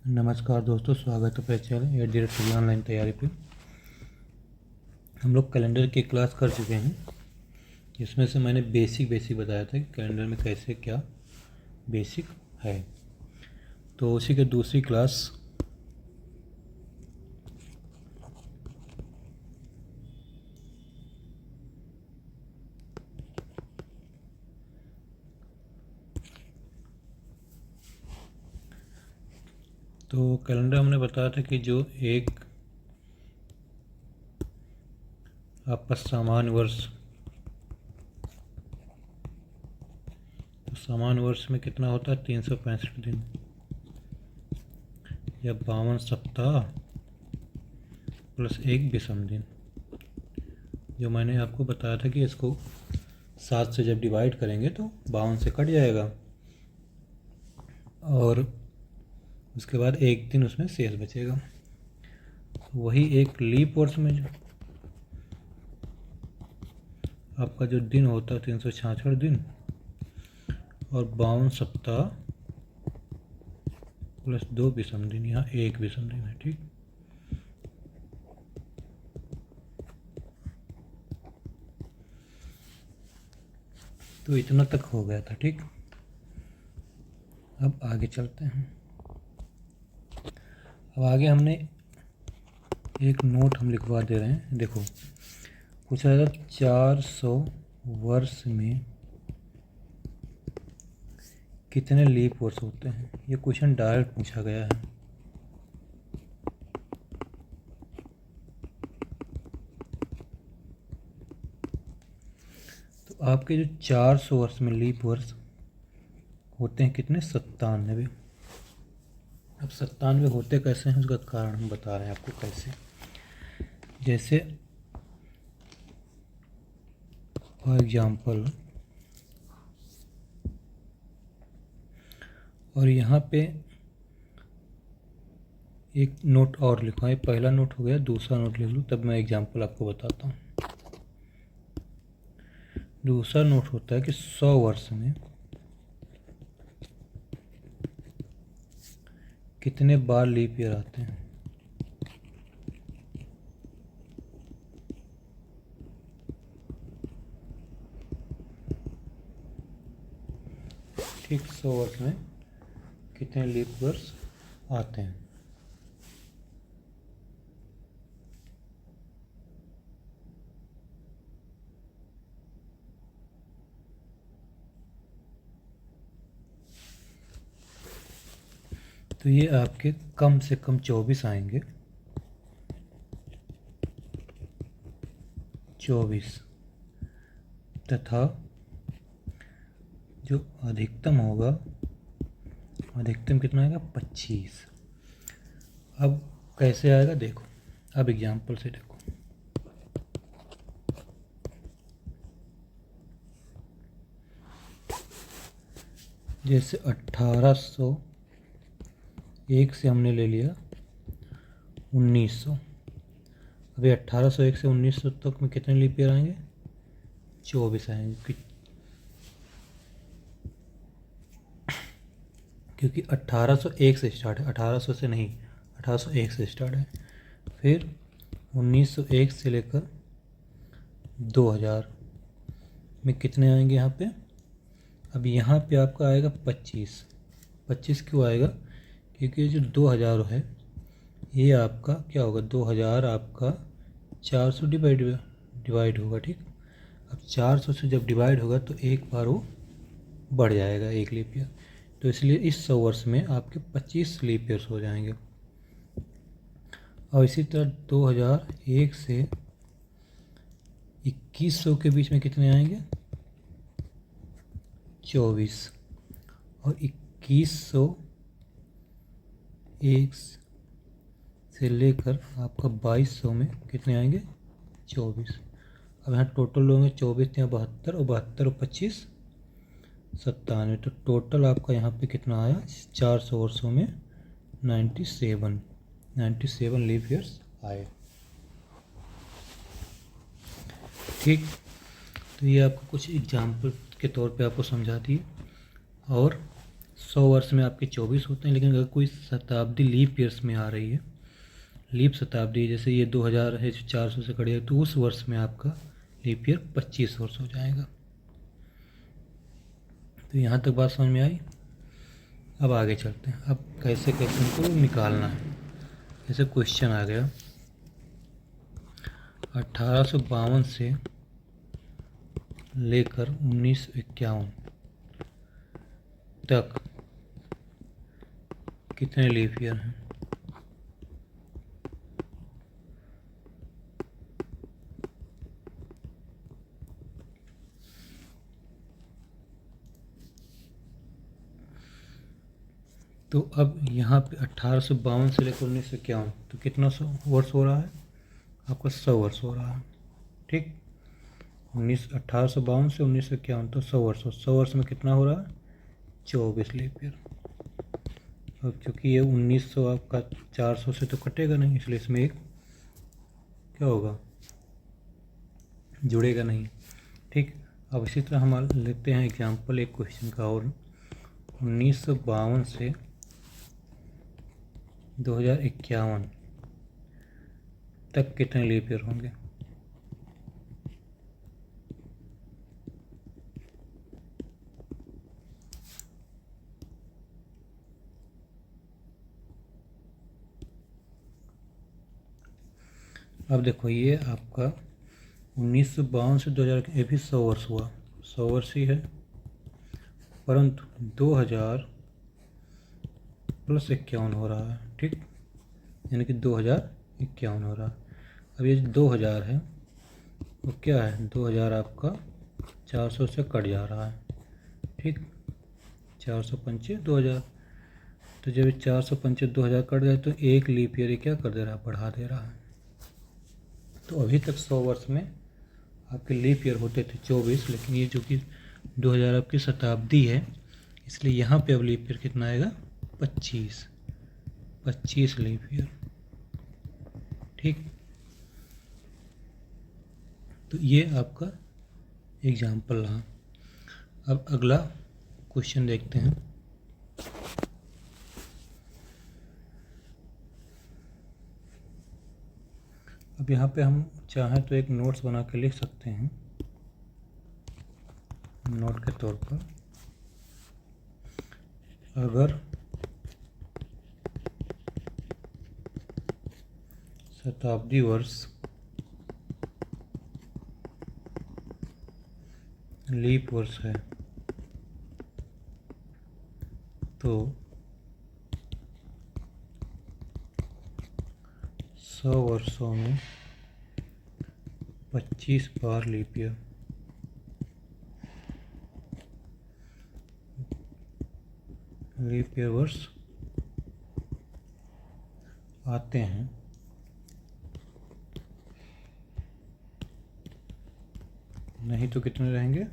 नमस्कार दोस्तों, स्वागत है अपने channel at zero three online तैयारी पे। हम लोग कैलेंडर की क्लास कर चुके हैं। इसमें से मैंने बेसिक बताया था कि कैलेंडर में कैसे क्या बेसिक है, तो उसी की दूसरी क्लास तो कैलेंडर हमने बताया था कि जो एक आपका सामान्य वर्ष, तो सामान्य वर्ष में कितना होता है 365 दिन या 52 सप्ताह प्लस एक विषम दिन। जो मैंने आपको बताया था कि इसको 7 से जब डिवाइड करेंगे तो 52 से कट जाएगा और उसके बाद एक दिन उसमें शेष बचेगा। वही एक लीप वर्ष में जो आपका जो दिन होता है 366 दिन और 52 सप्ताह प्लस 2 विषम दिन, यहाँ एक विषम दिन है। ठीक, तो इतना तक हो गया था। ठीक, अब आगे चलते हैं। अब आगे हमने एक नोट हम लिखवा दे रहे हैं। देखो, पूछा है 400 वर्ष में कितने लीप वर्ष होते हैं। ये क्वेश्चन डायरेक्ट पूछा गया है। तो आपके जो 400 वर्ष में लीप वर्ष होते हैं कितने, 97। अब 97 होते कैसे हैं उसका कारण हम बता रहे हैं आपको कैसे। जैसे फॉर एग्जाम्पल, और यहाँ पे एक नोट और लिखा है। पहला नोट हो गया, दूसरा नोट लिख लूँ तब मैं एग्जाम्पल आपको बताता हूँ। दूसरा नोट होता है कि 100 वर्ष में कितने बार लीप ईयर आते हैं। ठीक, 100 वर्ष में कितने लीप वर्ष आते हैं। तो ये आपके कम से कम 24 आएंगे। 24 तथा जो अधिकतम होगा, अधिकतम कितना आएगा 25। अब कैसे आएगा देखो, अब एग्जाम्पल से देखो। जैसे 1801 से हमने ले लिया 1900। अभी 1801 से 1900 तक में कितने लीप ईयर आएंगे, 24 आएंगे, क्योंकि 1801 से स्टार्ट है, 1800 से नहीं, 1801 से स्टार्ट है। फिर 1901 से लेकर 2000 में कितने आएंगे यहाँ पे। अब यहाँ पे आपका आएगा 25। 25 क्यों आएगा, क्योंकि जो 2000 है ये आपका क्या होगा, 2000 आपका 400 डिवाइड होगा। ठीक, अब 400 से जब डिवाइड होगा तो एक बार वो बढ़ जाएगा एक लीप ईयर, तो इसलिए इस 100 वर्ष में आपके 25 लीप ईयर्स हो जाएंगे। और इसी तरह 2001 से 2100 के बीच में कितने आएंगे, 24। और 2101 से लेकर आपका 2200 में कितने आएंगे, 24। अब यहाँ टोटल होंगे 24 या 72, और 72 और 25 97। तो टोटल आपका यहाँ पे कितना आया, 400 वर्षों में 97 लीप ईयर्स आए। ठीक, तो ये आपको कुछ एग्जाम्पल के तौर पे आपको समझा दिए। और 100 वर्ष में आपके 24 होते हैं, लेकिन अगर कोई शताब्दी लीप ईयर्स में आ रही है, लीप शताब्दी, जैसे ये 2000 है जो 400 से कट जाएगा, तो उस वर्ष में आपका लीप ईयर 25 वर्ष हो जाएगा। तो यहाँ तक बात समझ में आई। अब आगे चलते हैं। अब कैसे कैसे उनको निकालना है। जैसे क्वेश्चन आ गया 1852 से लेकर 1951 तक कितने लीप ईयर हैं। तो अब यहाँ पे 1852 से लेकर 1951, तो कितना 100 वर्ष हो रहा है आपका, 100 वर्ष हो रहा है। ठीक, 1852 से 1951, तो 100 वर्ष। 100 वर्ष में कितना हो रहा है, 24 लीप ईयर। और क्योंकि ये 1900 आपका 400 से तो कटेगा नहीं, इसलिए इसमें एक क्या होगा, जुड़ेगा नहीं। ठीक, अब इसी तरह हम लेते हैं एग्जाम्पल एक क्वेश्चन का और 1952 से 2051 तक कितने लीप ईयर होंगे। अब देखो ये आपका 1952 से 2000, ये भी 100 वर्ष हुआ, 100 वर्ष ही है, परंतु 2000 + 51 हो रहा है। ठीक, यानी कि 2051 हो रहा है। अब ये जो 2000 है वो क्या है, 2000 आपका 400 से कट जा रहा है। ठीक, 400 पंचे 2000, तो जब 400 पंचे 2000 कट जाए तो एक लीप ईयर क्या कर दे रहा है, बढ़ा दे रहा है। तो अभी तक 100 वर्ष में आपके लीप ईयर होते थे 24, लेकिन ये जो कि 2000 आपकी शताब्दी है, इसलिए यहाँ पे अब लीप ईयर कितना आएगा, 25 लीप ईयर। ठीक, तो ये आपका एग्जाम्पल रहा। अब अगला क्वेश्चन देखते हैं। अब यहाँ पे हम चाहें तो एक नोट्स बना के लिख सकते हैं, नोट के तौर पर, अगर शताब्दी वर्ष लीप वर्ष है तो 100 वर्षों में 25 बार लीप ईयर। लीप ईयर वर्ष आते हैं, नहीं तो कितने रहेंगे,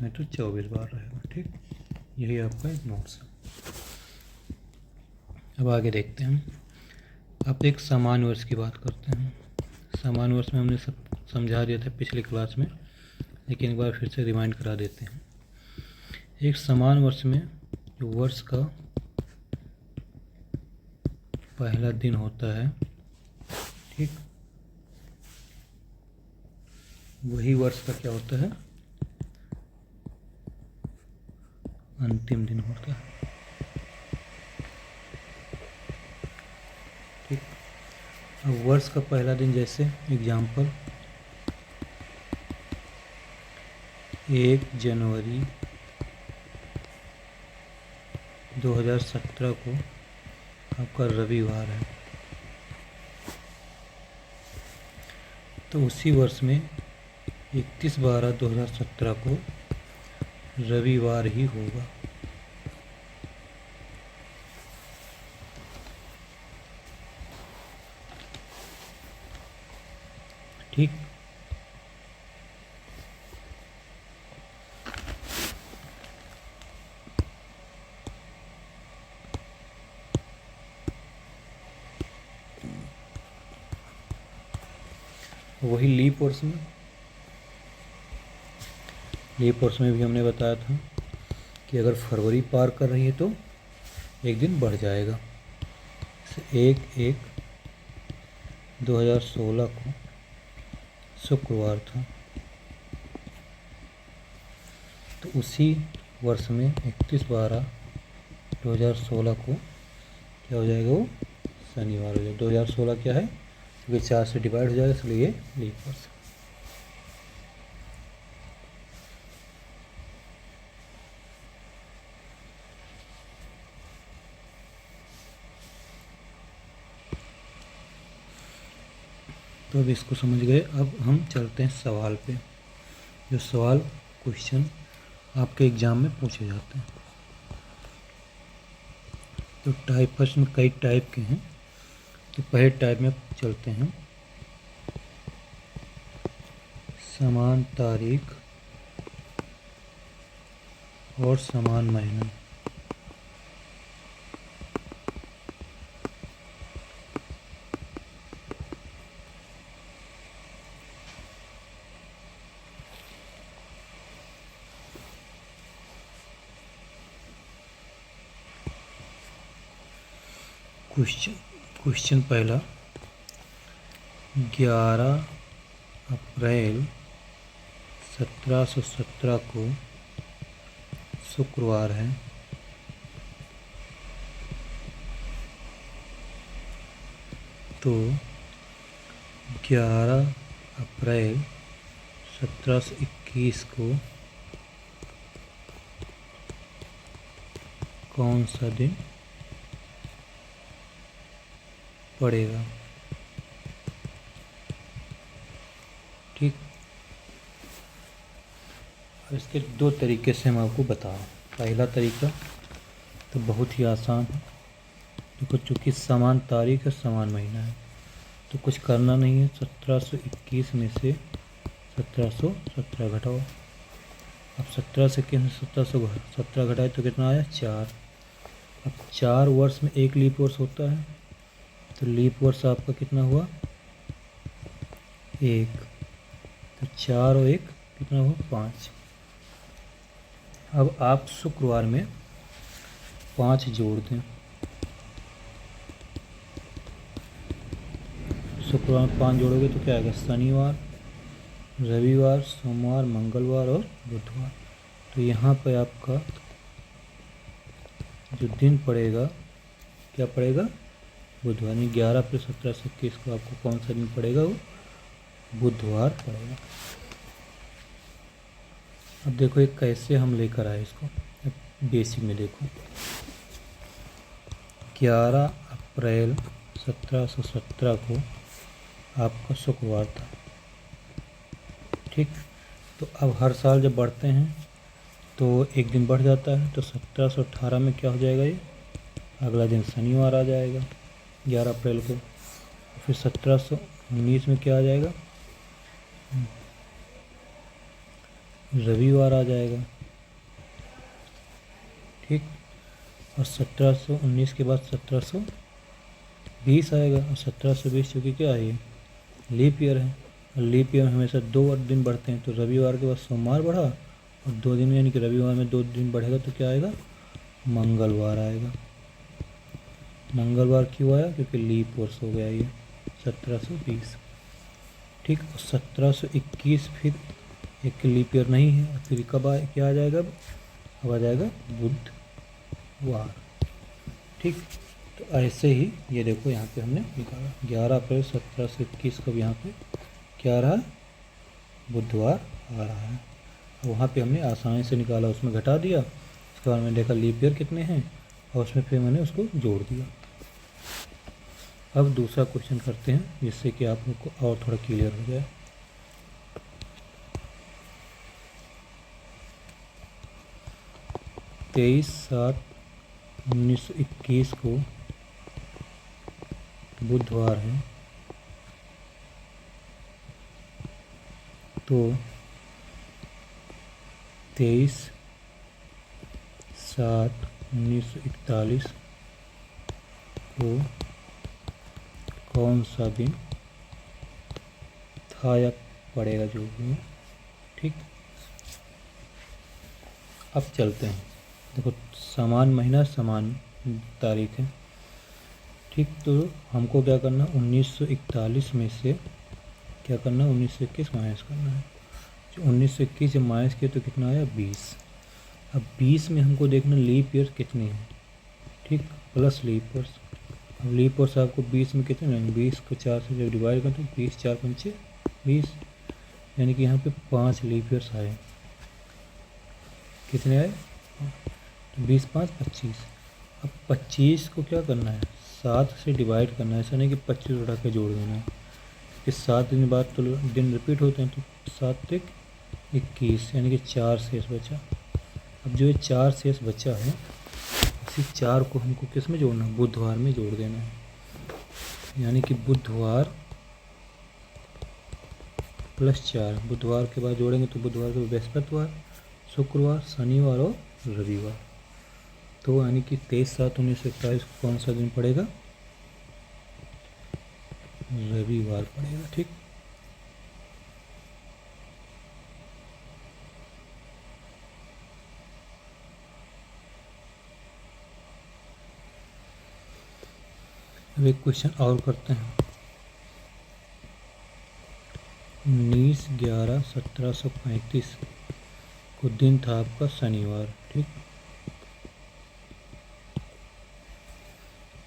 नहीं तो 24 बार रहेगा। ठीक, यही आपका एक नोट्स है। अब आगे देखते हैं। अब एक सामान्य वर्ष की बात करते हैं। सामान्य वर्ष में हमने सब समझा दिया था पिछली क्लास में, लेकिन एक बार फिर से रिमाइंड करा देते हैं। एक समान वर्ष में जो वर्ष का पहला दिन होता है, ठीक, वही वर्ष का क्या होता है, अंतिम दिन होता है। ठीक, अब वर्ष का पहला दिन, जैसे एग्जाम्पल 1 जनवरी 2017 को आपका रविवार है, तो उसी वर्ष में 31/12/2017 को रविवार ही होगा। ठीक, वही लीप वर्ष में भी हमने बताया था कि अगर फरवरी पार कर रही है तो एक दिन बढ़ जाएगा। 1/1/2016 को शुक्रवार था, तो उसी वर्ष में 31/12/2016 को क्या हो जाएगा, वो शनिवार हो जाएगा। 2016 क्या है, क्योंकि 4 से डिवाइड हो जाएगा, इसलिए लीप वर्ष। तो अब इसको समझ गए। अब हम चलते हैं सवाल पे। जो सवाल क्वेश्चन आपके एग्ज़ाम में पूछे जाते हैं। तो टाइप फर्स्ट में कई टाइप के हैं, तो पहले टाइप में चलते हैं। समान तारीख और समान महीना। क्वेश्चन पहला, 11 अप्रैल 1717 को शुक्रवार है, तो 11 अप्रैल 1721 को कौन सा दिन पड़ेगा। ठीक, और इसके दो तरीके से हम आपको बता रहे हैं। पहला तरीका तो बहुत ही आसान है, देखो चूँकि समान तारीख है समान महीना है, तो कुछ करना नहीं है। 1721 में से 1717 घटाओ। अब 17 से 1717 घटाए तो कितना आया, 4। अब 4 वर्ष में एक लीप वर्ष होता है, तो लीप वर्ष आपका कितना हुआ, 1। तो 4 और 1 कितना हुआ, 5। अब आप शुक्रवार में 5 जोड़ दें। शुक्रवार में 5 जोड़ोगे तो क्या आएगा, शनिवार, रविवार, सोमवार, मंगलवार और बुधवार। तो यहाँ पे आपका जो दिन पड़ेगा क्या पड़ेगा, बुधवार। 11 अप्रैल 1721 को आपको कौन सा दिन पड़ेगा, वो बुधवार पड़ेगा। अब देखो एक कैसे हम लेकर आए इसको, बेसिक में देखो। 11 अप्रैल 1717 को आपका शुक्रवार था, ठीक। तो अब हर साल जब बढ़ते हैं तो एक दिन बढ़ जाता है, तो 1718 में क्या हो जाएगा, ये अगला दिन शनिवार आ जाएगा 11 अप्रैल को। फिर 1719 में क्या आ जाएगा, रविवार आ जाएगा, ठीक। और 1719 के बाद 1720 आएगा, और 1720 चूँकि क्या है, ये लीप ईयर है, और लीप ईयर में हमेशा 2 दिन बढ़ते हैं। तो रविवार के बाद सोमवार बढ़ा, और 2 दिन यानी कि रविवार में 2 दिन बढ़ेगा तो क्या आएगा, मंगलवार आएगा। मंगलवार क्यों आया, क्योंकि लीप वर्ष हो गया ये 1720, ठीक। और 1721 फिर एक लीप ईयर नहीं है, फिर कब क्या आ जाएगा, अब आ जाएगा बुधवार, ठीक। तो ऐसे ही ये देखो यहाँ पे हमने निकाला 11 अप्रैल 1721 को यहाँ पे क्या रहा, बुधवार आ रहा है। वहाँ पे हमने आसानी से निकाला, उसमें घटा दिया, उसके बाद मैंने देखा लीप ईयर कितने हैं, और उसमें फिर मैंने उसको जोड़ दिया। अब दूसरा क्वेश्चन करते हैं, जिससे कि आप लोग को और थोड़ा क्लियर हो जाए। तेईस 7/1921 को बुधवार है, तो 23/7/1941 को कौन सा दिन था या पड़ेगा, जो भी है, ठीक। अब चलते हैं देखो समान महीना समान तारीख है, ठीक। तो हमको क्या करना, 1941 में से क्या करना, 1921 माइनस करना है। जो 1921 जब माइनस किया तो कितना आया, 20। अब 20 में हमको देखना लीप ईयर कितनी है, ठीक, प्लस लीप ईयर्स। अब लीप ईयर्स आपको 20 में कितने लगेंगे, 20 को 4 से जब डिवाइड करें तो 20 4 पंचे 20, यानी कि यहाँ पे 5 लीप ईयर्स आए। कितने आए, तो 20 5 25। अब 25 को क्या करना है, 7 से डिवाइड करना है, ऐसा नहीं कि 25 उठा के जोड़ देना है, कि 7 दिन बाद तो दिन रिपीट होते हैं, तो 7 तक 21, यानी कि 4 शेष बचा। अब जो ये 4 शेष बचा है, इसी 4 को हमको किस में जोड़ना है, बुधवार में जोड़ देना है, यानी कि बुधवार प्लस 4। बुधवार के बाद जोड़ेंगे तो बुधवार के बृहस्पतिवार, शुक्रवार, शनिवार और रविवार। तो यानी कि 23/7/1941 को कौन सा दिन पड़ेगा, रविवार पड़ेगा, ठीक। अब एक क्वेश्चन और करते हैं। 19/11/1735 को दिन था आपका शनिवार, ठीक।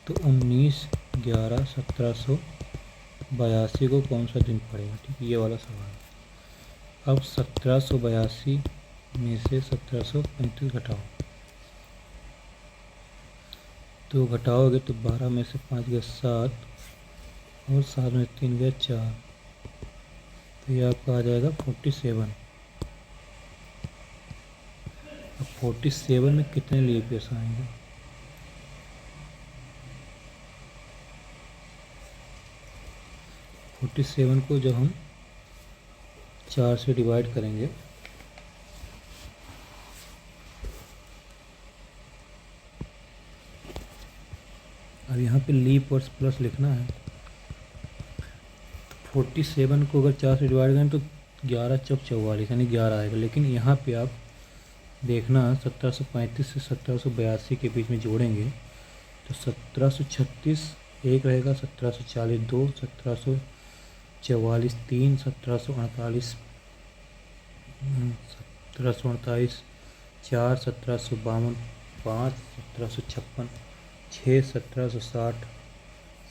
तो 19/11/1782 को कौन सा दिन पड़ेगा, ठीक, ये वाला सवाल। अब 1782 में से 1735 घटाओ, तो घटाओगे तो 12 में से 5 गया 7 और 7 में 3 गया 4, तो ये आपका आ जाएगा 47। अब 47 में कितने लीप ईयर्स आएंगे, 47 को जब हम 4 से डिवाइड करेंगे, अब यहाँ पे लीप ईयर्स प्लस लिखना है। 47 को अगर 4 से डिवाइड करें तो 11 चौक 44, यानी 11 आएगा। लेकिन यहाँ पे आप देखना 1735 से 1782 के बीच में जोड़ेंगे तो 1736 एक रहेगा, 1740 2, 1744 3, 1748 1748 4, 1752 5, 1756 6, 1760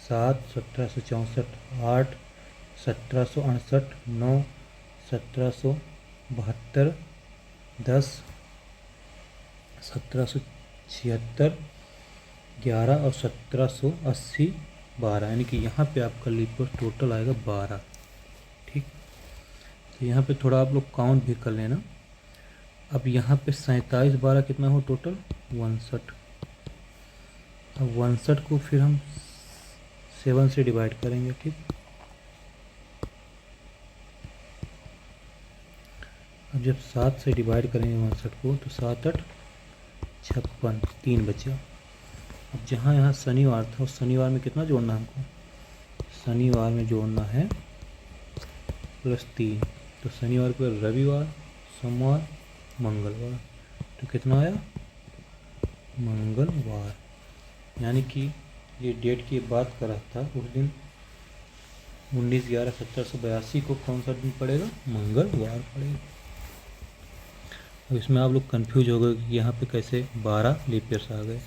7, 1764 8, 1768 9, 1772 10, 1776 11 और 1780 12, यानी कि यहाँ पे आपका लीप ईयर टोटल आएगा 12, ठीक। तो यहाँ पे थोड़ा आप लोग काउंट भी कर लेना। अब यहाँ पे 47 12 कितना हो टोटल 62। अब 62 को फिर हम 7 से डिवाइड करेंगे, ठीक। अब जब 7 से डिवाइड करेंगे 62 को तो 7 8 56, 3 बचा। अब जहाँ यहाँ शनिवार था उस शनिवार में कितना जोड़ना है हमको, शनिवार में जोड़ना है +3। तो शनिवार को रविवार, सोमवार, मंगलवार, तो कितना आया मंगलवार। यानी कि ये डेट की बात कर रहा था, उस दिन 19/11/1782 को कौन सा दिन पड़ेगा, मंगलवार पड़ेगा। अब इसमें आप लोग कंफ्यूज हो गए कि यहाँ पे कैसे 12 लीप ईयर्स आ गए।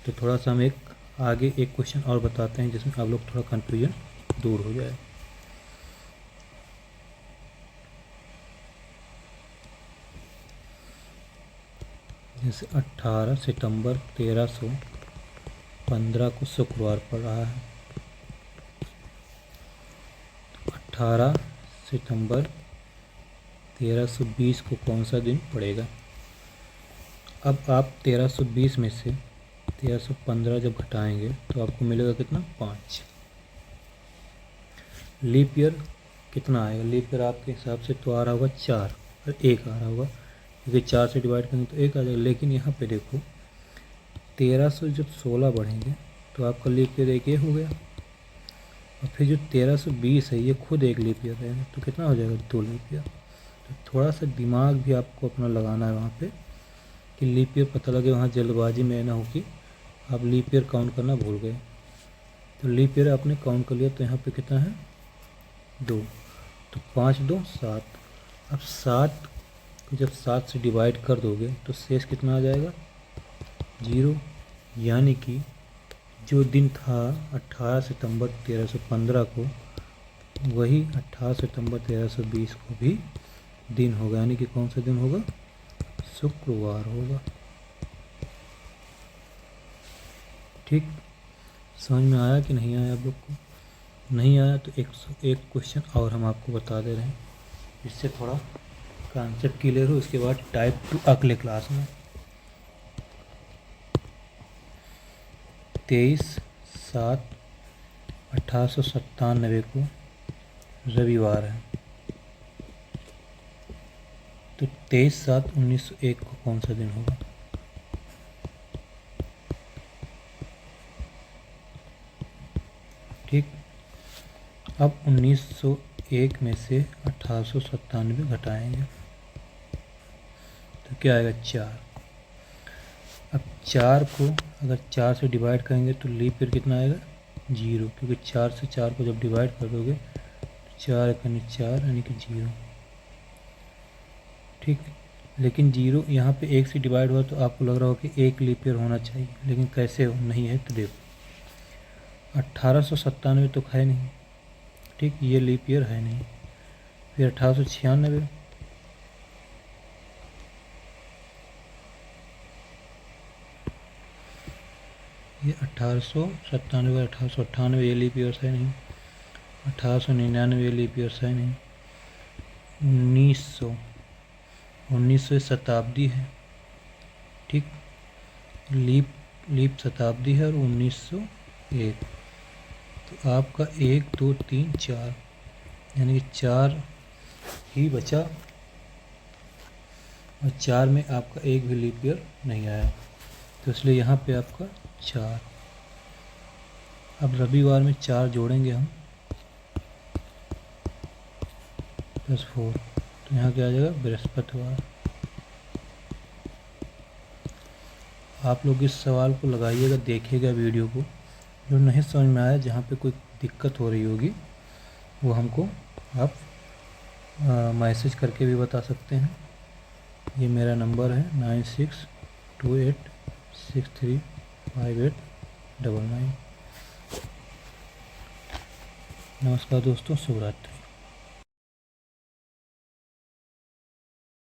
तो थोड़ा सा हम आगे एक क्वेश्चन और बताते हैं जिसमें आप लोग थोड़ा कन्फ्यूजन दूर हो जाए। जैसे 18 सितंबर 1315 को शुक्रवार पड़ रहा है, 18 सितंबर 1320 को कौन सा दिन पड़ेगा। अब आप 1320 में से 1315 जब घटाएंगे तो आपको मिलेगा कितना 5। लीप ईयर कितना आएगा, लीप ईयर आपके हिसाब से तो आ रहा होगा 4 और 1 आ रहा होगा, क्योंकि 4 से डिवाइड करेंगे तो 1 आ जाएगा। लेकिन यहाँ पे देखो 1300 जब 16 बढ़ेंगे तो आपका लीप ईयर एक ये हो गया, और फिर जो 1320 है ये खुद एक लीप ईयर रहेगा, तो कितना हो जाएगा 2 लीप ईयर। तो थोड़ा सा दिमाग भी आपको अपना लगाना है वहाँ पे, कि लीप ईयर पता लगे, वहाँ जल्दबाजी में ना हो कि आप लीप ईयर काउंट करना भूल गए। तो लीप ईयर आपने काउंट कर लिया, तो यहाँ पे कितना है 2, तो 5 2 7। अब 7 को जब 7 से डिवाइड कर दोगे तो शेष कितना आ जाएगा 0। यानी कि जो दिन था 18 सितंबर 1315 को, वही 18 सितंबर 1320 को भी दिन होगा। यानी कि कौन सा दिन होगा, शुक्रवार होगा। ठीक, समझ में आया कि नहीं आया? आप लोग को नहीं आया तो एक क्वेश्चन और हम आपको बता दे रहे हैं, इससे थोड़ा कॉन्सेप्ट क्लियर हो। इसके बाद टाइप 2 अगले क्लास में 23/7/1897 को रविवार है। तो 23/7/1901 को कौन सा दिन होगा? ठीक, अब 1901 में से 1897 घटाएंगे तो क्या आएगा 4। अब 4 को अगर 4 से डिवाइड करेंगे तो लीप ईयर कितना आएगा 0, क्योंकि 4 से 4 को जब डिवाइड कर दोगे तो 4 यानी 4 यानी कि 0। ठीक, लेकिन 0 यहाँ पे 1 से डिवाइड हुआ तो आपको लग रहा हो कि 1 लीप ईयर होना चाहिए, लेकिन कैसे नहीं है तो देखो 1897 तो है नहीं। ठीक, ये लीप ईयर है नहीं। फिर 1896, ये 1897 1898 ये लीप ईयर है नहीं। 1899 लीप ईयर है नहीं। 1900 शताब्दी है। ठीक, लीप शताब्दी है और 1901। तो आपका 1 2 3 4 यानी कि 4 ही बचा, और 4 में आपका एक भी लीप ईयर नहीं आया, तो इसलिए यहाँ पे आपका 4। अब रविवार में 4 जोड़ेंगे हम +4, तो यहाँ क्या आ जाएगा बृहस्पतिवार। आप लोग इस सवाल को लगाइएगा, देखिएगा वीडियो को। जो नहीं समझ में आया, जहाँ पे कोई दिक्कत हो रही होगी, वो हमको आप मैसेज करके भी बता सकते हैं। ये मेरा नंबर है 9628635899। नमस्कार दोस्तों, शुभ रात्रि।